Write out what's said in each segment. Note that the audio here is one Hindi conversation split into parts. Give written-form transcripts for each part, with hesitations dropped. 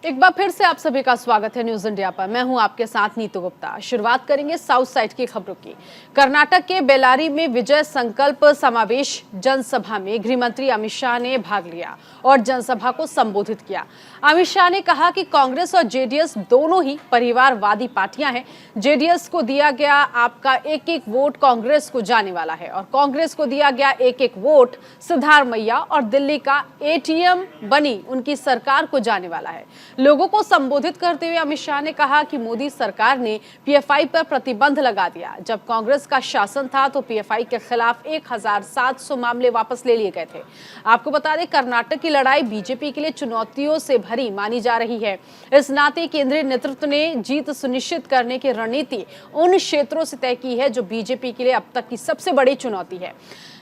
एक बार फिर से आप सभी का स्वागत है न्यूज इंडिया पर। मैं हूं आपके साथ नीतू गुप्ता। शुरुआत करेंगे साउथ साइड की खबरों की। कर्नाटक के बेल्लारी में विजय संकल्प समावेश जनसभा में गृह मंत्री अमित शाह ने भाग लिया और जनसभा को संबोधित किया। अमित शाह ने कहा कि कांग्रेस और जेडीएस दोनों ही परिवारवादी पार्टियां हैं। जेडीएस को दिया गया आपका एक एक वोट कांग्रेस को जाने वाला है और कांग्रेस को दिया गया एक एक वोट सिद्धारमैया और दिल्ली का एटीएम बनी उनकी सरकार को जाने वाला है। लोगों को संबोधित करते हुए अमित शाह ने कहा कि मोदी सरकार ने पीएफआई पर प्रतिबंध लगा दिया। जब कांग्रेस का शासन था तो पीएफआई के खिलाफ 1700 मामले वापस ले लिए गए थे। आपको बता दें, कर्नाटक की लड़ाई बीजेपी के लिए चुनौतियों से भरी मानी जा रही है। इस नाते केंद्रीय नेतृत्व ने जीत सुनिश्चित करने की रणनीति उन क्षेत्रों से तय की है जो बीजेपी के लिए अब तक की सबसे बड़ी चुनौती है।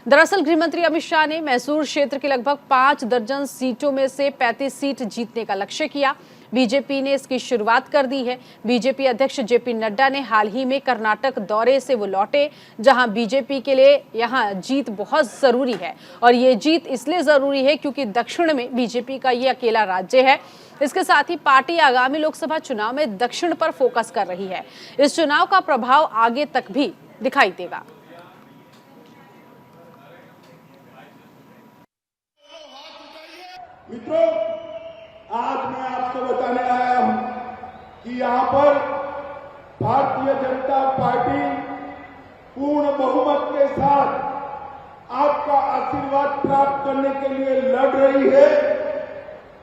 दरअसल गृह मंत्री अमित शाह ने मैसूर क्षेत्र की लगभग 5 दर्जन सीटों में से 35 सीट जीतने का लक्ष्य किया। बीजेपी ने इसकी शुरुआत कर दी है। बीजेपी अध्यक्ष जेपी नड्डा ने हाल ही में कर्नाटक दौरे से वो लौटे, जहां बीजेपी के लिए यहां जीत बहुत जरूरी है और ये जीत इसलिए जरूरी है क्योंकि दक्षिण में बीजेपी का ये अकेला राज्य है। इसके साथ ही पार्टी आगामी लोकसभा चुनाव में दक्षिण पर फोकस कर रही है। इस चुनाव का प्रभाव आगे तक भी दिखाई देगा। मित्रों, आज मैं आपको बताने आया हूं कि यहां पर भारतीय जनता पार्टी पूर्ण बहुमत के साथ आपका आशीर्वाद प्राप्त करने के लिए लड़ रही है।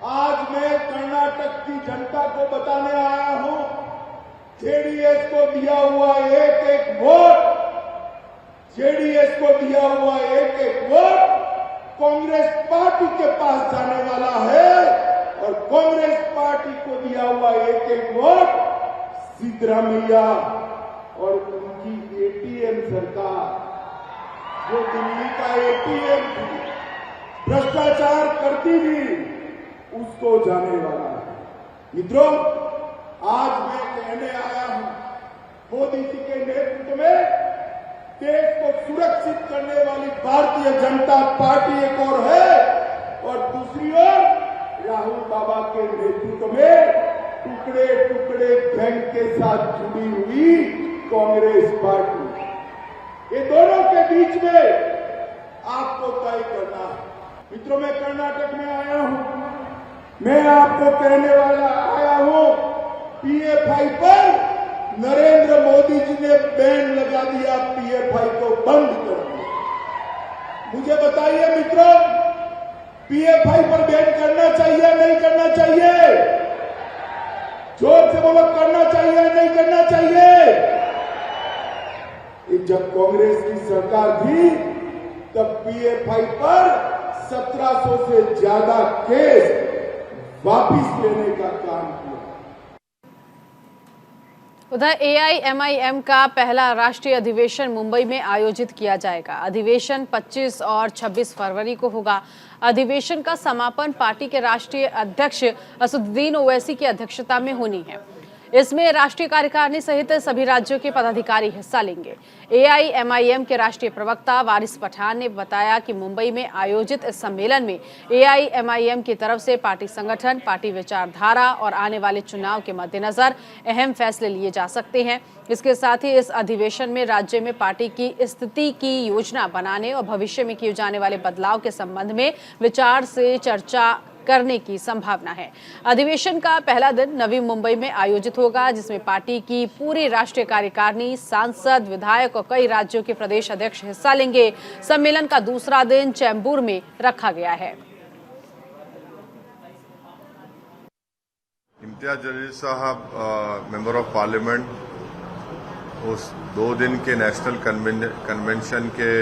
आज मैं कर्नाटक की जनता को बताने आया हूं, जेडीएस को दिया हुआ एक एक वोट, जेडीएस को दिया हुआ एक एक वोट कांग्रेस पार्टी के पास जाने वाला है और कांग्रेस पार्टी को दिया हुआ एक एक वोट सिद्धरामैया और उनकी एटीएम सरकार, जो दिल्ली का एटीएम थी, भ्रष्टाचार करती थी, उसको जाने वाला है। मित्रों, आज मैं कहने आया हूं, मोदी जी के नेतृत्व में देश को सुरक्षित करने वाली भारतीय जनता पार्टी एक और है और दूसरी ओर राहुल बाबा के नेतृत्व में टुकड़े टुकड़े गैंग के साथ जुड़ी हुई कांग्रेस पार्टी। ये दोनों के बीच में आपको तय करना है। मित्रों, मैं कर्नाटक में आया हूं, मैं आपको कहने वाला आया हूं, पीएफआई पर नरेंद्र मोदी जी ने बैन लगा दिया, पीएफआई को बंद कर दिया। मुझे बताइए मित्रों, पीएफआई पर बैन करना चाहिए नहीं करना चाहिए? जोर से बोलो, करना चाहिए नहीं करना चाहिए? जब कांग्रेस की सरकार थी तब पीएफआई पर 1700 से ज्यादा केस वापिस लेने का काम किया। उधर एआईएमआईएम का पहला राष्ट्रीय अधिवेशन मुंबई में आयोजित किया जाएगा। अधिवेशन 25 और 26 फरवरी को होगा। अधिवेशन का समापन पार्टी के राष्ट्रीय अध्यक्ष असदुद्दीन ओवैसी की अध्यक्षता में होनी है। इसमें राष्ट्रीय कार्यकारिणी सहित सभी राज्यों के पदाधिकारी हिस्सा लेंगे। एआईएमआईएम के राष्ट्रीय प्रवक्ता वारिस पठान ने बताया कि मुंबई में आयोजित इस सम्मेलन में एआईएमआईएम की तरफ से पार्टी संगठन, पार्टी विचारधारा और आने वाले चुनाव के मद्देनजर अहम फैसले लिए जा सकते हैं। इसके साथ ही इस अधिवेशन में राज्य में पार्टी की स्थिति की योजना बनाने और भविष्य में किए जाने वाले बदलाव के संबंध में विचार से चर्चा करने की संभावना है। अधिवेशन का पहला दिन नवी मुंबई में आयोजित होगा, जिसमें पार्टी की पूरी राष्ट्रीय कार्यकारिणी, सांसद, विधायक और कई राज्यों के प्रदेश अध्यक्ष हिस्सा लेंगे। सम्मेलन का दूसरा दिन चैम्बूर में रखा गया है। इम्तियाज जलील साहब मेंबर ऑफ पार्लियामेंट उस 2 दिन के नेशनल कन्वेंशन के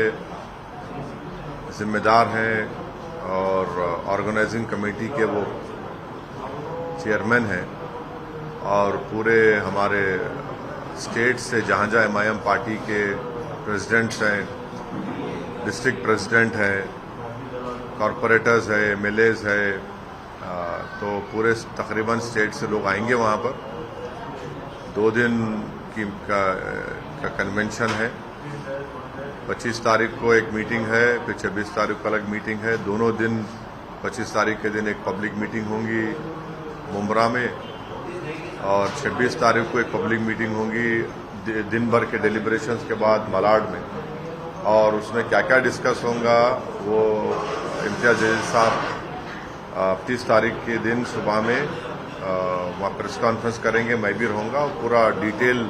जिम्मेदार हैं और ऑर्गेनाइजिंग कमेटी के वो चेयरमैन हैं और पूरे हमारे स्टेट से जहाँ जहाँ एमआईएम पार्टी के प्रेसिडेंट्स हैं, डिस्ट्रिक्ट प्रेसिडेंट हैं, कॉरपोरेटर्स हैं, एमएलएज हैं, तो पूरे तकरीबन स्टेट से लोग आएंगे वहाँ पर। 2 दिन का कन्वेंशन है। 25 तारीख को एक मीटिंग है, फिर 26 तारीख को अलग मीटिंग है। दोनों दिन 25 तारीख के दिन एक पब्लिक मीटिंग होंगी, मुंब्रा में, और 26 तारीख को एक पब्लिक मीटिंग होगी दिन भर के डेलिब्रेशंस के बाद मलाड में, और उसमें क्या क्या डिस्कस होगा वो इम्तियाज जलील साहब 30 तारीख के दिन सुबह में वहाँ प्रेस कॉन्फ्रेंस करेंगे, मैं भी रहूँगा और पूरा डिटेल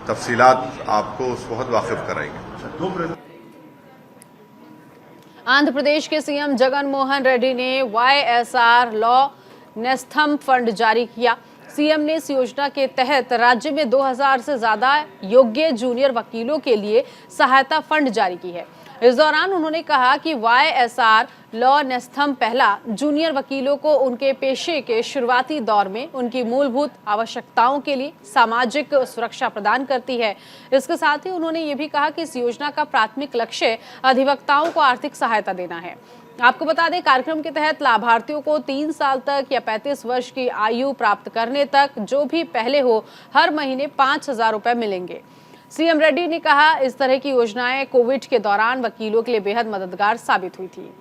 तफसीलात आपको उस वक्त वाकिफ कराएंगे। आंध्र प्रदेश के सीएम जगन मोहन रेड्डी ने YSR लॉ नेस्थम फंड जारी किया। सीएम ने इस योजना के तहत राज्य में 2000 से ज्यादा योग्य जूनियर वकीलों के लिए सहायता फंड जारी की है। इस दौरान उन्होंने कहा कि YSR लॉ नेस्थम पहला जूनियर वकीलों को उनके पेशे के शुरुआती दौर में उनकी मूलभूत आवश्यकताओं के लिए सामाजिक सुरक्षा प्रदान करती है। इसके साथ ही उन्होंने ये भी कहा कि इस योजना का प्राथमिक लक्ष्य अधिवक्ताओं को आर्थिक सहायता देना है। आपको बता दें, कार्यक्रम के तहत लाभार्थियों को 3 साल तक या 35 वर्ष की आयु प्राप्त करने तक जो भी पहले हो हर महीने 5,000 रुपए मिलेंगे। सीएम रेड्डी ने कहा, इस तरह की योजनाएं कोविड के दौरान वकीलों के लिए बेहद मददगार साबित हुई थी।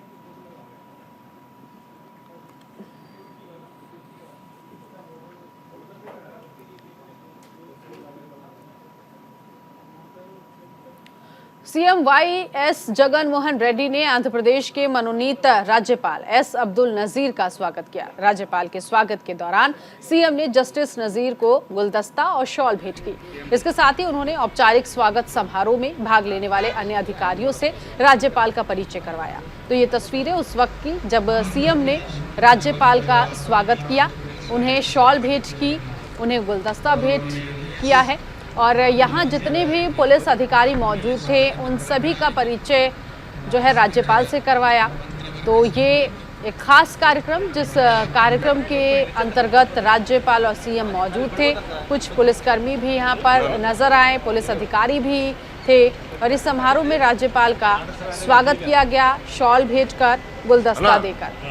सीएम YS जगन मोहन रेड्डी ने आंध्र प्रदेश के मनोनीत राज्यपाल S अब्दुल नजीर का स्वागत किया। राज्यपाल के स्वागत के दौरान सीएम ने जस्टिस नजीर को गुलदस्ता और शॉल भेंट की। इसके साथ ही उन्होंने औपचारिक स्वागत समारोह में भाग लेने वाले अन्य अधिकारियों से राज्यपाल का परिचय करवाया। तो ये तस्वीरें उस वक्त की जब सीएम ने राज्यपाल का स्वागत किया, उन्हें शॉल भेंट की, उन्हें गुलदस्ता भेंट किया है। और यहाँ जितने भी पुलिस अधिकारी मौजूद थे उन सभी का परिचय जो है राज्यपाल से करवाया। तो ये एक खास कार्यक्रम, जिस कार्यक्रम के अंतर्गत राज्यपाल और सीएम मौजूद थे। कुछ पुलिसकर्मी भी यहाँ पर नजर आए, पुलिस अधिकारी भी थे और इस समारोह में राज्यपाल का स्वागत किया गया, शॉल भेंट कर, गुलदस्ता देकर।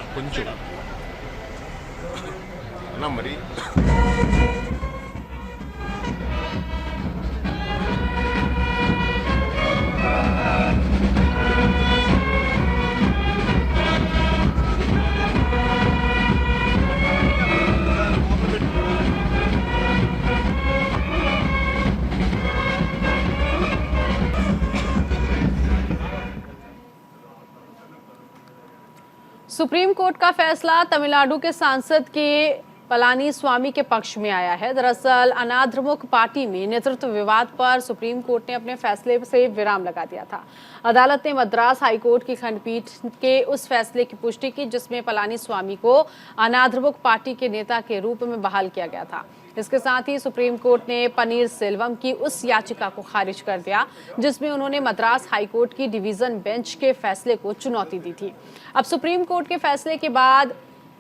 सुप्रीम कोर्ट का फैसला तमिलनाडु के सांसद के पलानी स्वामी के पक्ष में आया है। दरअसल अनाद्रमुख पार्टी में नेतृत्व विवाद पर सुप्रीम कोर्ट ने अपने फैसले से विराम लगा दिया था। अदालत ने मद्रास हाईकोर्ट की खंडपीठ के उस फैसले की पुष्टि की जिसमें पलानी स्वामी को अनाद्रमुख पार्टी के नेता के रूप में बहाल किया गया था। इसके साथ ही सुप्रीम कोर्ट ने पनीर सेल्वम की उस याचिका को खारिज कर दिया जिसमें उन्होंने मद्रास हाईकोर्ट की डिवीजन बेंच के फैसले को चुनौती दी थी। अब सुप्रीम कोर्ट के फैसले के बाद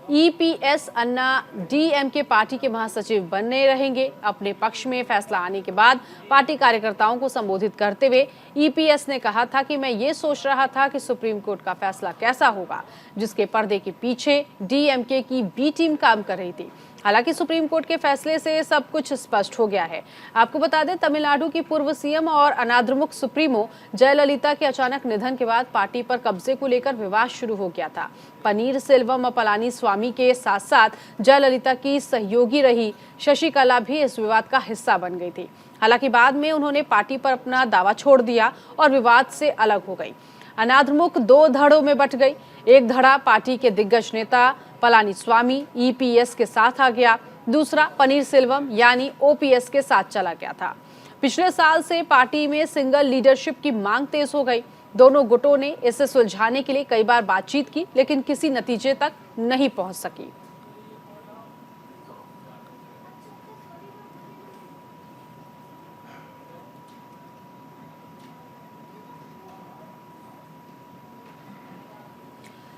EPS अन्ना DMK पार्टी के महासचिव बने रहेंगे। अपने पक्ष में फैसला आने के बाद पार्टी कार्यकर्ताओं को संबोधित करते हुए EPS ने कहा था कि मैं ये सोच रहा था कि सुप्रीम कोर्ट का फैसला कैसा होगा, जिसके पर्दे के पीछे DMK की B टीम काम कर रही थी। हालांकि सुप्रीम कोर्ट के फैसले से सब कुछ स्पष्ट हो गया है। आपको बता दें, तमिलनाडु की पूर्व सीएम और अनाद्रमुख सुप्रीमो जयललिता के अचानक निधन के बाद पार्टी पर कब्जे को लेकर विवाद शुरू हो गया था। पनीर सेल्वम और पलानी स्वामी के साथ साथ जयललिता की सहयोगी रही शशिकला भी इस विवाद का हिस्सा बन गई थी। हालांकि बाद में उन्होंने पार्टी पर अपना दावा छोड़ दिया और विवाद से अलग हो गई। अनाद्रमुख 2 धड़ों में बंट गई। एक धड़ा पार्टी के दिग्गज नेता पलानी स्वामी EPS के साथ आ गया, दूसरा पनीर सेल्वम यानी OPS के साथ चला गया था। पिछले साल से पार्टी में सिंगल लीडरशिप की मांग तेज हो गई। दोनों गुटों ने इसे सुलझाने के लिए कई बार बातचीत की, लेकिन किसी नतीजे तक नहीं पहुंच सकी।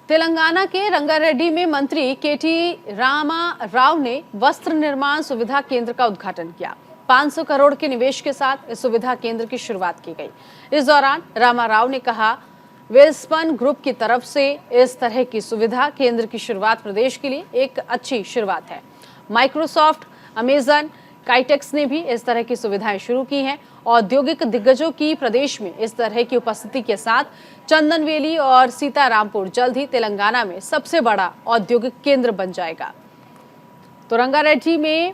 तेलंगाना के रंगारेड्डी में मंत्री KT रामा राव ने वस्त्र निर्माण सुविधा केंद्र का उद्घाटन किया। 500 करोड़ के निवेश के साथ इस सुविधा केंद्र की शुरुआत की गई। इस दौरान रामा राव ने कहा, वेलस्पन ग्रुप की तरफ से इस तरह की सुविधा केंद्र की शुरुआत प्रदेश के लिए एक अच्छी शुरुआत है। माइक्रोसॉफ्ट, अमेजन, काइटेक्स ने भी इस तरह की सुविधाएं शुरू की हैं। औद्योगिक दिग्गजों की प्रदेश में इस तरह की उपस्थिति के साथ चंदनवेली और सीतारामपुर जल्द ही तेलंगाना में सबसे बड़ा औद्योगिक केंद्र बन जाएगा। तो रंगारेड्डी में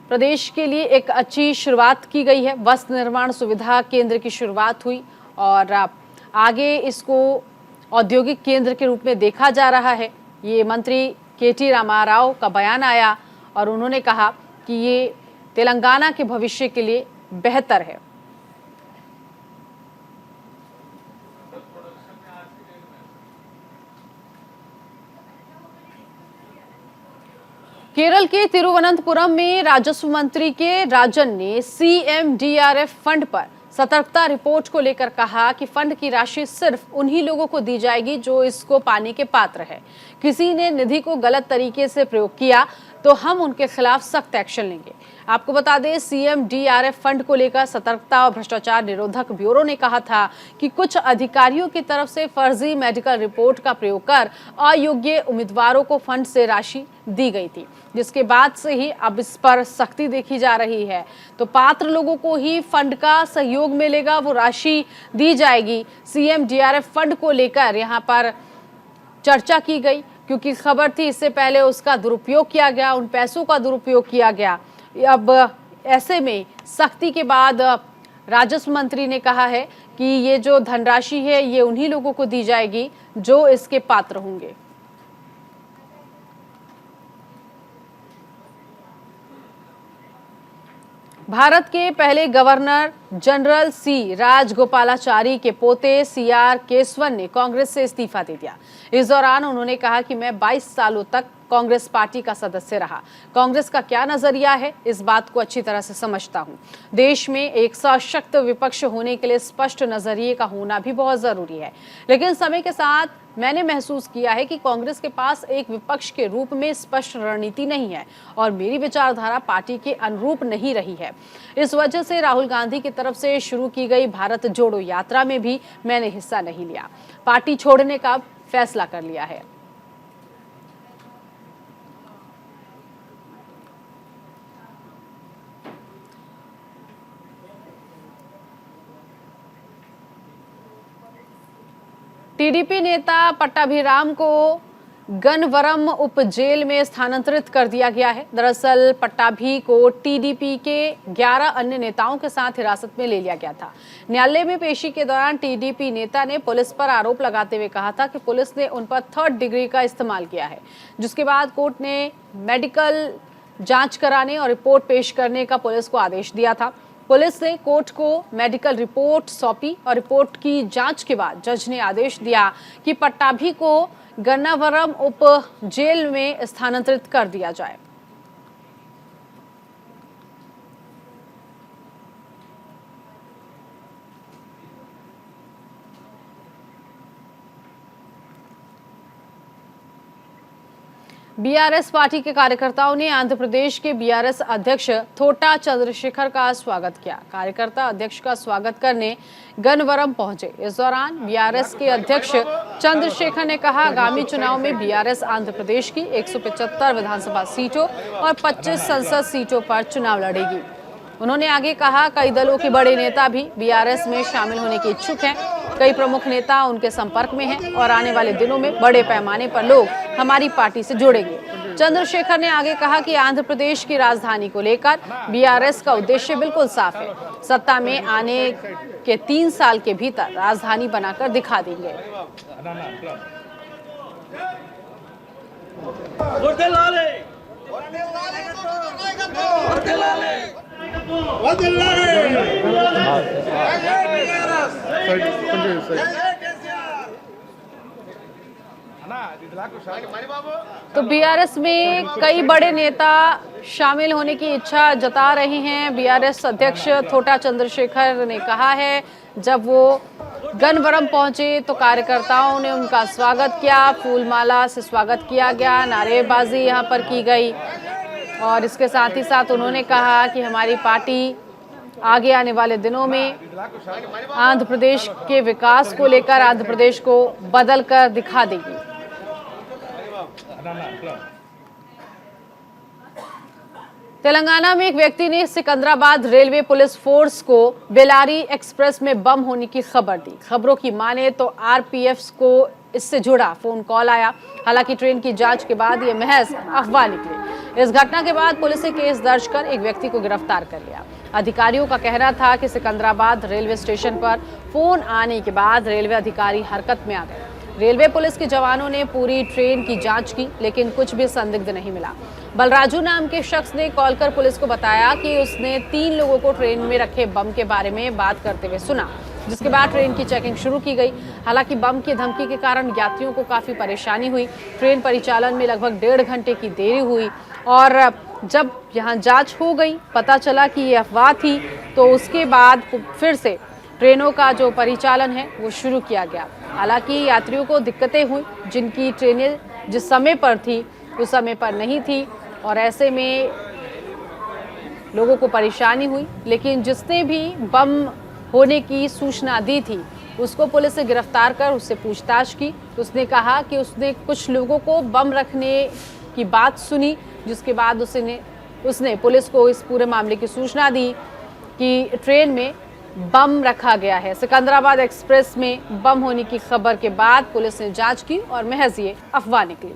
प्रदेश के लिए एक अच्छी शुरुआत की गई है। वस्त्र निर्माण सुविधा केंद्र की शुरुआत हुई और आगे इसको औद्योगिक केंद्र के रूप में देखा जा रहा है। ये मंत्री के.टी. रामाराव का बयान आया और उन्होंने कहा कि ये तेलंगाना के भविष्य के लिए बेहतर है। केरल के तिरुवनंतपुरम में राजस्व मंत्री के राजन ने CMDRF फंड पर सतर्कता रिपोर्ट को लेकर कहा कि फंड की राशि सिर्फ उन्हीं लोगों को दी जाएगी जो इसको पाने के पात्र है। किसी ने निधि को गलत तरीके से प्रयोग किया तो हम उनके खिलाफ सख्त एक्शन लेंगे। आपको बता दें, CMDRF फंड को लेकर सतर्कता और भ्रष्टाचार निरोधक ब्यूरो ने कहा था कि कुछ अधिकारियों की तरफ से फर्जी मेडिकल रिपोर्ट का प्रयोग कर अयोग्य उम्मीदवारों को फंड से राशि दी गई थी, जिसके बाद से ही अब इस पर सख्ती देखी जा रही है। तो पात्र लोगों को ही फंड का सहयोग मिलेगा, वो राशि दी जाएगी। CMDRF फंड को लेकर यहाँ पर चर्चा की गई क्योंकि खबर थी इससे पहले उसका दुरुपयोग किया गया, उन पैसों का दुरुपयोग किया गया। अब ऐसे में सख्ती के बाद राजस्व मंत्री ने कहा है कि ये जो धनराशि है ये उन्हीं लोगों को दी जाएगी जो इसके पात्र होंगे। भारत के पहले गवर्नर जनरल C. राजगोपालाचारी के पोते CR केसवन ने कांग्रेस से इस्तीफा दे दिया। इस दौरान उन्होंने कहा कि मैं 22 सालों तक कांग्रेस पार्टी का सदस्य रहा। कांग्रेस का क्या नजरिया है इस बात को अच्छी तरह से समझता हूं। देश में एक सशक्त विपक्ष होने के लिए स्पष्ट नजरिए का होना भी बहुत जरूरी है, लेकिन समय के साथ मैंने महसूस किया है कि कांग्रेस के पास एक विपक्ष के रूप में स्पष्ट रणनीति नहीं है और मेरी विचारधारा पार्टी के अनुरूप नहीं रही है। इस वजह से राहुल गांधी की तरफ से शुरू की गई भारत जोड़ो यात्रा में भी मैंने हिस्सा नहीं लिया। पार्टी छोड़ने का फैसला कर लिया है। टीडीपी नेता पट्टाभिराम को गनवरम उप जेल में स्थानांतरित कर दिया गया है। दरअसल पट्टाभी को टीडीपी के 11 अन्य नेताओं के साथ हिरासत में ले लिया गया था। न्यायालय में पेशी के दौरान टीडीपी नेता ने पुलिस पर आरोप लगाते हुए कहा था कि पुलिस ने उन पर 3rd डिग्री का इस्तेमाल किया है, जिसके बाद कोर्ट ने मेडिकल जांच कराने और रिपोर्ट पेश करने का पुलिस को आदेश दिया था। पुलिस ने कोर्ट को मेडिकल रिपोर्ट सौंपी और रिपोर्ट की जांच के बाद जज ने आदेश दिया कि पट्टाभी को गन्नावरम उप जेल में स्थानांतरित कर दिया जाए। बीआरएस पार्टी के कार्यकर्ताओं ने आंध्र प्रदेश के बीआरएस अध्यक्ष थोटा चंद्रशेखर का स्वागत किया। कार्यकर्ता अध्यक्ष का स्वागत करने गनवरम पहुंचे। इस दौरान बीआरएस के अध्यक्ष चंद्रशेखर ने कहा, आगामी चुनाव में बीआरएस आंध्र प्रदेश की 175 विधानसभा सीटों और 25 संसद सीटों पर चुनाव लड़ेगी। उन्होंने आगे कहा, कई दलों के बड़े नेता भी बीआरएस में शामिल होने के इच्छुक हैं। कई प्रमुख नेता उनके संपर्क में हैं और आने वाले दिनों में बड़े पैमाने पर लोग हमारी पार्टी से जुड़ेंगे। चंद्रशेखर ने आगे कहा कि आंध्र प्रदेश की राजधानी को लेकर बीआरएस का उद्देश्य बिल्कुल साफ है। सत्ता में आने के 3 साल के भीतर राजधानी बनाकर दिखा देंगे। तो बीआरएस में कई बड़े नेता शामिल होने की इच्छा जता रहे हैं। बीआरएस अध्यक्ष थोटा चंद्रशेखर ने कहा है, जब वो गनवरम पहुंचे तो कार्यकर्ताओं ने उनका स्वागत किया, फूलमाला से स्वागत किया गया, नारेबाजी यहां पर की गई और इसके साथ ही साथ उन्होंने कहा कि हमारी पार्टी आगे आने वाले दिनों में आंध्र प्रदेश के विकास को लेकर आंध्र प्रदेश को बदल कर दिखा देगी। तेलंगाना में एक व्यक्ति ने सिकंदराबाद रेलवे पुलिस फोर्स को बेलारी एक्सप्रेस में बम होने की खबर दी। खबरों की माने तो आरपीएफ को इससे जुड़ा फोन कॉल आया। हालांकि ट्रेन की जांच के बाद यह महज अफवाह निकली। इस घटना के बाद पुलिस ने केस दर्ज कर एक व्यक्ति को गिरफ्तार कर लिया। अधिकारियों का कहना था कि सिकंदराबाद रेलवे स्टेशन पर फोन आने के बाद रेलवे अधिकारी हरकत में आ गए। रेलवे पुलिस के जवानों ने पूरी ट्रेन की जांच की, लेकिन कुछ भी संदिग्ध नहीं मिला। बलराजू नाम के शख्स ने कॉल कर पुलिस को बताया कि उसने 3 लोगों को ट्रेन में रखे बम के बारे में बात करते हुए सुना, जिसके बाद ट्रेन की चेकिंग शुरू की गई। हालांकि बम की धमकी के कारण यात्रियों को काफी परेशानी हुई। ट्रेन परिचालन में लगभग 1.5 घंटे की देरी हुई और जब यहां जांच हो गई, पता चला कि ये अफवाह थी, तो उसके बाद फिर से ट्रेनों का जो परिचालन है वो शुरू किया गया। हालांकि यात्रियों को दिक्कतें हुई, जिनकी ट्रेनें जिस समय पर थी उस समय पर नहीं थी और ऐसे में लोगों को परेशानी हुई। लेकिन जिसने भी बम होने की सूचना दी थी उसको पुलिस ने गिरफ्तार कर उससे पूछताछ की। उसने कहा कि उसने कुछ लोगों को बम रखने की बात सुनी, जिसके बाद उसने पुलिस को इस पूरे मामले की सूचना दी कि ट्रेन में बम रखा गया है। सिकंदराबाद एक्सप्रेस में बम होने की खबर के बाद पुलिस ने जांच की और महज ये अफवाह निकली।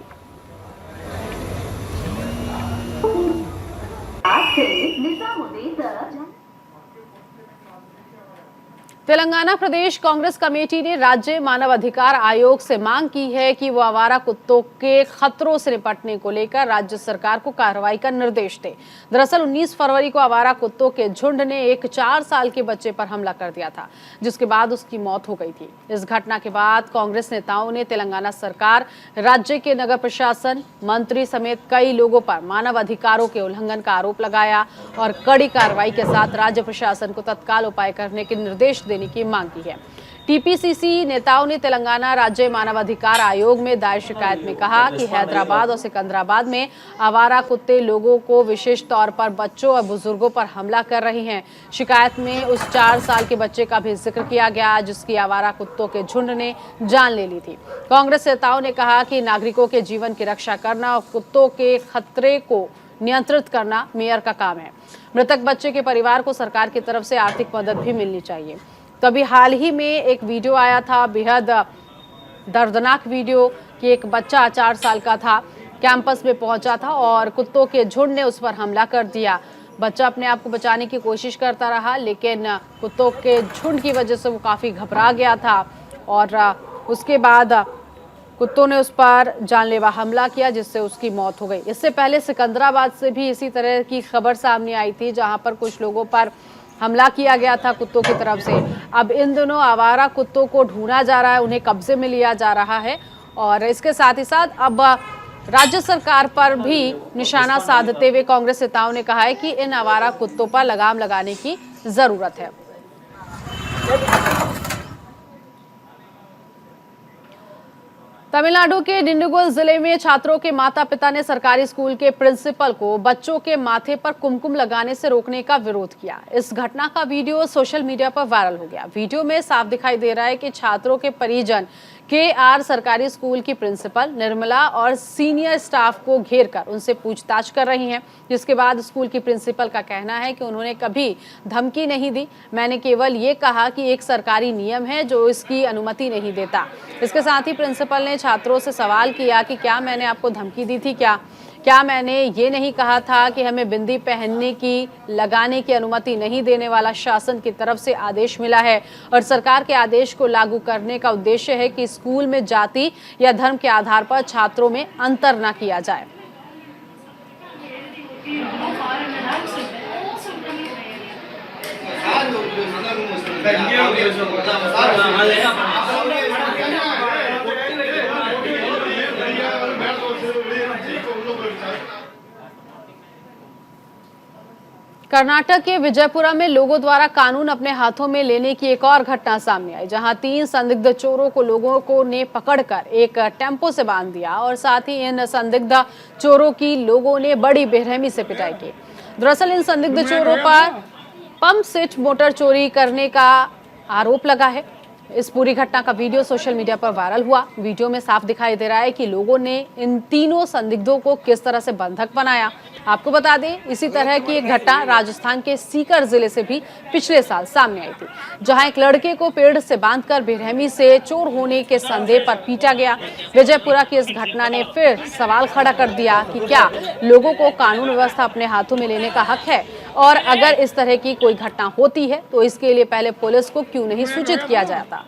तेलंगाना प्रदेश कांग्रेस कमेटी ने राज्य मानव अधिकार आयोग से मांग की है कि वो आवारा कुत्तों के खतरों से निपटने को लेकर राज्य सरकार को कार्रवाई का निर्देश दे। दरअसल 19 फरवरी को आवारा कुत्तों के झुंड ने एक 4 साल के बच्चे पर हमला कर दिया था, जिसके बाद उसकी मौत हो गई थी। इस घटना के बाद कांग्रेस नेताओं ने तेलंगाना सरकार, राज्य के नगर प्रशासन, मंत्री समेत कई लोगों पर मानव अधिकारों के उल्लंघन का आरोप लगाया और कड़ी कार्रवाई के साथ राज्य प्रशासन को तत्काल उपाय करने के निर्देश देने की मांग की है। टीपीसीसी नेताओं ने तेलंगाना राज्य मानवाधिकार आयोग में दायर शिकायत में कहा कि हैदराबाद और सिकंदराबाद में आवारा कुत्ते लोगों को, विशेष तौर पर बच्चों और बुजुर्गों पर हमला कर रही हैं। शिकायत में उस 4 साल के बच्चे का भी जिक्र किया गया, जिसकी आवारा कुत्तों के झुंड ने जान ले ली थी। कांग्रेस नेताओं ने कहा कि नागरिकों के जीवन की रक्षा करना और कुत्तों के खतरे को नियंत्रित करना मेयर का काम है। मृतक बच्चे के परिवार को सरकार की तरफ से आर्थिक मदद भी मिलनी चाहिए। तभी हाल ही में एक वीडियो आया था, बेहद दर्दनाक वीडियो, कि एक बच्चा 4 साल का था, कैंपस में पहुंचा था और कुत्तों के झुंड ने उस पर हमला कर दिया। बच्चा अपने आप को बचाने की कोशिश करता रहा, लेकिन कुत्तों के झुंड की वजह से वो काफ़ी घबरा गया था और उसके बाद कुत्तों ने उस पर जानलेवा हमला किया, जिससे उसकी मौत हो गई। इससे पहले सिकंदराबाद से भी इसी तरह की खबर सामने आई थी, जहां पर कुछ लोगों पर हमला किया गया था कुत्तों की तरफ से। अब इन दिनों आवारा कुत्तों को ढूंढा जा रहा है, उन्हें कब्जे में लिया जा रहा है और इसके साथ ही साथ अब राज्य सरकार पर भी निशाना साधते हुए कांग्रेस नेताओं ने कहा है कि इन आवारा कुत्तों पर लगाम लगाने की जरूरत है। तमिलनाडु के डिंडिगुल जिले में छात्रों के माता पिता ने सरकारी स्कूल के प्रिंसिपल को बच्चों के माथे पर कुमकुम लगाने से रोकने का विरोध किया। इस घटना का वीडियो सोशल मीडिया पर वायरल हो गया। वीडियो में साफ दिखाई दे रहा है कि छात्रों के परिजन KR सरकारी स्कूल की प्रिंसिपल निर्मला और सीनियर स्टाफ को घेरकर उनसे पूछताछ कर रही हैं, जिसके बाद स्कूल की प्रिंसिपल का कहना है कि उन्होंने कभी धमकी नहीं दी, मैंने केवल ये कहा कि एक सरकारी नियम है जो इसकी अनुमति नहीं देता। इसके साथ ही प्रिंसिपल ने छात्रों से सवाल किया कि क्या मैंने आपको धमकी दी थी, क्या मैंने ये नहीं कहा था कि हमें बिंदी पहनने की, लगाने की अनुमति नहीं देने वाला शासन की तरफ से आदेश मिला है और सरकार के आदेश को लागू करने का उद्देश्य है कि स्कूल में जाति या धर्म के आधार पर छात्रों में अंतर न किया जाए। कर्नाटक के विजयपुरा में लोगों द्वारा कानून अपने हाथों में लेने की एक और घटना सामने आई, जहां 3 संदिग्ध चोरों को लोगों को ने पकड़कर एक टेम्पो से बांध दिया और साथ ही इन संदिग्ध चोरों की लोगों ने बड़ी बेरहमी से पिटाई की। दरअसल इन संदिग्ध चोरों पर पंप सेट मोटर चोरी करने का आरोप लगा है। इस पूरी घटना का वीडियो सोशल मीडिया पर वायरल हुआ। वीडियो में साफ दिखाई दे रहा है कि लोगों ने इन तीनों संदिग्धों को किस तरह से बंधक बनाया। आपको बता दें, इसी तरह की एक घटना राजस्थान के सीकर जिले से भी पिछले साल सामने आई थी, जहां एक लड़के को पेड़ से बांधकर बेरहमी से चोर होने के संदेह पर पीटा गया। विजयपुरा की इस घटना ने फिर सवाल खड़ा कर दिया कि क्या लोगों को कानून व्यवस्था अपने हाथों में लेने का हक है, और अगर इस तरह की कोई घटना होती है तो इसके लिए पहले पुलिस को क्यों नहीं सूचित किया जाता।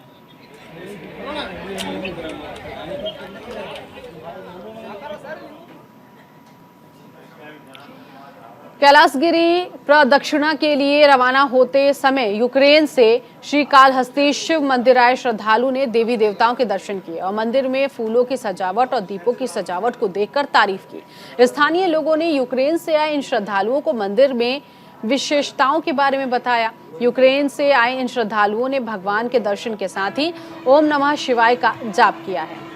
कैलाशगिरी प्रदक्षिणा के लिए रवाना होते समय यूक्रेन से श्रीकालहस्ती शिव मंदिर आए श्रद्धालु ने देवी देवताओं के दर्शन किए और मंदिर में फूलों की सजावट और दीपों की सजावट को देखकर तारीफ की। स्थानीय लोगों ने यूक्रेन से आए इन श्रद्धालुओं को मंदिर में विशेषताओं के बारे में बताया। यूक्रेन से आए इन श्रद्धालुओं ने भगवान के दर्शन के साथ ही ओम नमः शिवाय का जाप किया है।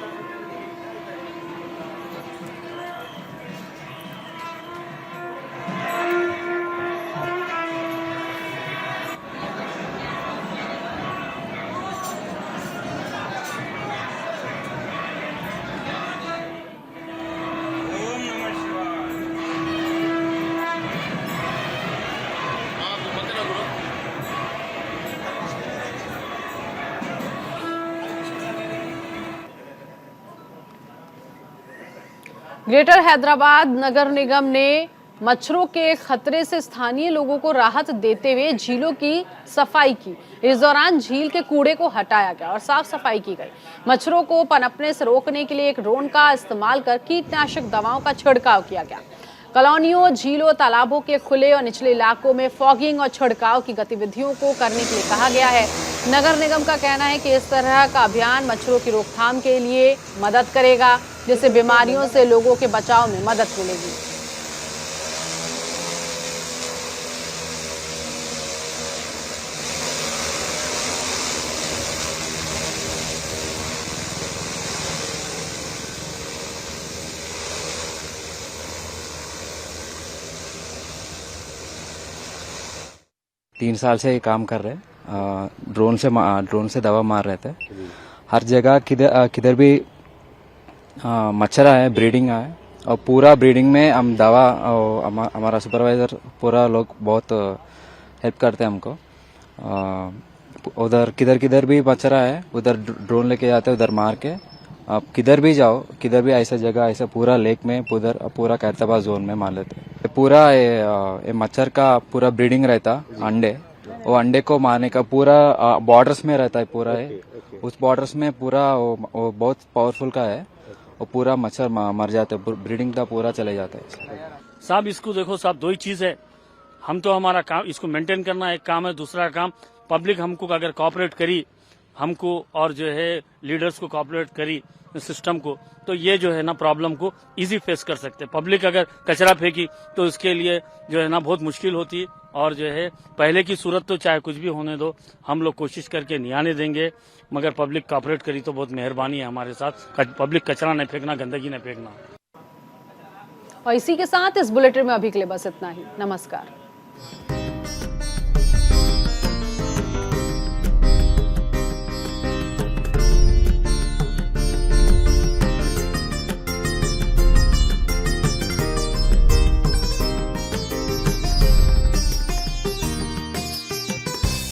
ग्रेटर हैदराबाद नगर निगम ने मच्छरों के खतरे से स्थानीय लोगों को राहत देते हुए झीलों की सफाई की। इस दौरान झील के कूड़े को हटाया गया और साफ सफाई की गई। मच्छरों को पनपने से रोकने के लिए एक ड्रोन का इस्तेमाल कर कीटनाशक दवाओं का छिड़काव किया गया। कॉलोनियों, झीलों, तालाबों के खुले और निचले इलाकों में फॉगिंग और छिड़काव की गतिविधियों को करने के लिए कहा गया है। नगर निगम का कहना है कि इस तरह का अभियान मच्छरों की रोकथाम के लिए मदद करेगा, जिससे बीमारियों से लोगों के बचाव में मदद मिलेगी। तीन साल से ये काम कर रहे हैं। ड्रोन से दवा मार रहे थे। हर जगह किधर भी मच्छर आए, ब्रीडिंग आए, और पूरा ब्रीडिंग में हम दवा, हमारा सुपरवाइजर पूरा लोग बहुत हेल्प करते हैं हमको। उधर किधर भी मच्छर आए उधर ड्रोन लेके जाते हैं, उधर मार के आप किधर भी जाओ, किधर भी ऐसा जगह, ऐसा पूरा लेक में पूरा कैरताबाद जोन में मार लेते हैं। पूरा ये मच्छर का पूरा ब्रीडिंग रहता, अंडे, वो अंडे को मारने का पूरा बॉर्डर्स में रहता है। पूरा है उस बॉर्डर्स में पूरा वो बहुत पावरफुल का है, वो पूरा मच्छर मर जाते हैं, ब्रीडिंग का पूरा चले जाता है। साहब इसको देखो साहब, दो ही चीज है, हम तो हमारा काम इसको मेंटेन करना एक काम है, दूसरा काम पब्लिक हमको अगर कोऑपरेट करी हमको और जो है लीडर्स को कोऑपरेट करी सिस्टम को, तो ये जो है ना प्रॉब्लम को इजी फेस कर सकते हैं। पब्लिक अगर कचरा फेंकी तो इसके लिए जो है ना बहुत मुश्किल होती है, और जो है पहले की सूरत तो चाहे कुछ भी होने दो, हम लोग कोशिश करके नहीं आने देंगे, मगर पब्लिक कोऑपरेट करी तो बहुत मेहरबानी है हमारे साथ। पब्लिक कचरा नहीं फेंकना, गंदगी नहीं फेंकना। और इसी के साथ इस बुलेटिन में अभी के लिए बस इतना ही। नमस्कार।